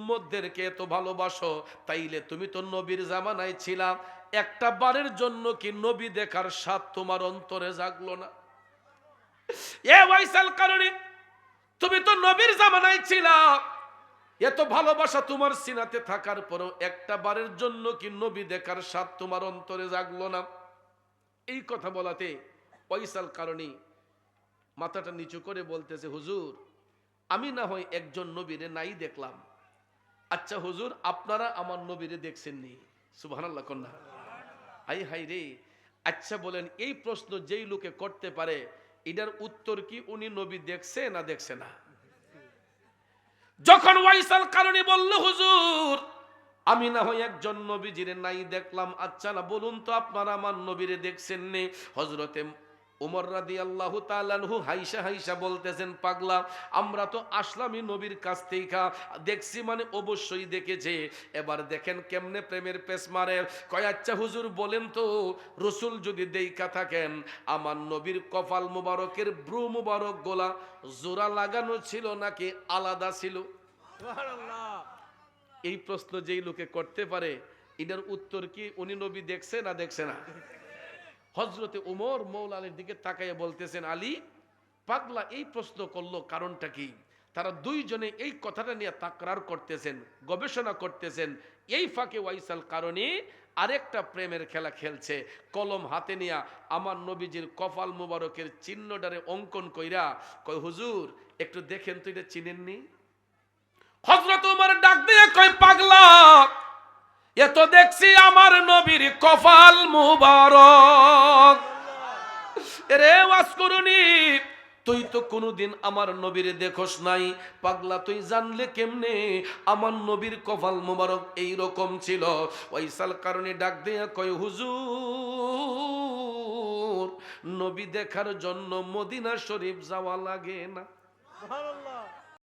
উম্মতদেরকে এত ভালোবাসো, তাইলে তুমি তো নবীর জামানায় ছিলা, একটা বারের জন্য কি নবী দেখার স্বাদ তোমার অন্তরে জাগলো না? এ ওয়াইসাল কারণে তুমি তো নবীর জামানায় ছিলা, এত ভালোবাসা তোমার সিনাতে থাকার পরও একটা বারের জন্য কি নবী দেখার স্বাদ তোমার অন্তরে জাগলো না? এই কথা বলাতে ওয়াইসাল কারণে মাথাটা নিচু করে বলতেছে, হুজুর আমি না হয় একজন নবীরে নাই দেখলাম, আচ্ছা হুজুর আপনারা আমার নবীরে দেখছেন নি? সুবহানাল্লাহ কন্যা, হাই হাই রে। আচ্ছা বলেন, এই প্রশ্ন যেই লোকে করতে পারে, এটার উত্তর কি উনি নবী দেখছে না দেখছে না? যখন ওয়াইসাল কারণে বলল, হুজুর আমি না হয় একজন নবীজিরে নাই দেখলাম, আচ্ছা না বলুন তো আপনারা আমার নবীরে দেখছেন নি? হযরতে ওমর রাদিয়াল্লাহু তাআলা আনহু হাইসা হাইসা বলতেছেন, পাগলা আমরা তো আসলামই নবীর কাছ থেকে, দেখছি মানে অবশ্যই দেখেছে। এবার দেখেন কেমনে প্রেমের পেশ মারে। কয় আচ্ছা হুজুর বলেন তো, রসুল যদি দেইখা থাকেন আমার নবীর কপাল মুবারকের ব্রু মুবারক গোলা জোড়া লাগানো ছিল নাকি আলাদা ছিল? সুবহানাল্লাহ। এই প্রশ্ন যেই লোকে করতে পারে, এটার উত্তর কি উনি নবী দেখছে না দেখছে না? হযরতে ওমর মওলা আলীর দিকে তাকাইয়া বলতেছেন, আলী পাগলা এই প্রশ্ন করলো কারণটা কি? তারা দুইজনে এই কথাটা নিয়ে তাকরার করতেছেন, গবেষণা করতেছেন। এই ফাঁকে ওয়াইসাল কারণে আরেকটা প্রেমের খেলা খেলছে। কলম হাতে নিয়ে আমার নবীজির কপাল মুবারকের চিহ্নটারে অঙ্কন কইরা কয়, হুজুর একটু দেখেন তো, এটা চিনেননি? হযরত ওমর ডাক দিয়ে কয়, পাগলা এ তো দেখছি আমার নবীর কপাল মুবারক। রে ওয়াজ করুনি, তুই তো কোনোদিন আমার নবীরে দেখোস নাই, পাগলা তুই জানলে কেমনে আমার নবীর কপাল মুবারক এই রকম ছিল? ওয়াইসাল কারণে ডাক দিয়ে কয়, হুজুর নবী দেখার জন্য মদিনা শরীফ যাওয়া লাগে না। সুবহানাল্লাহ।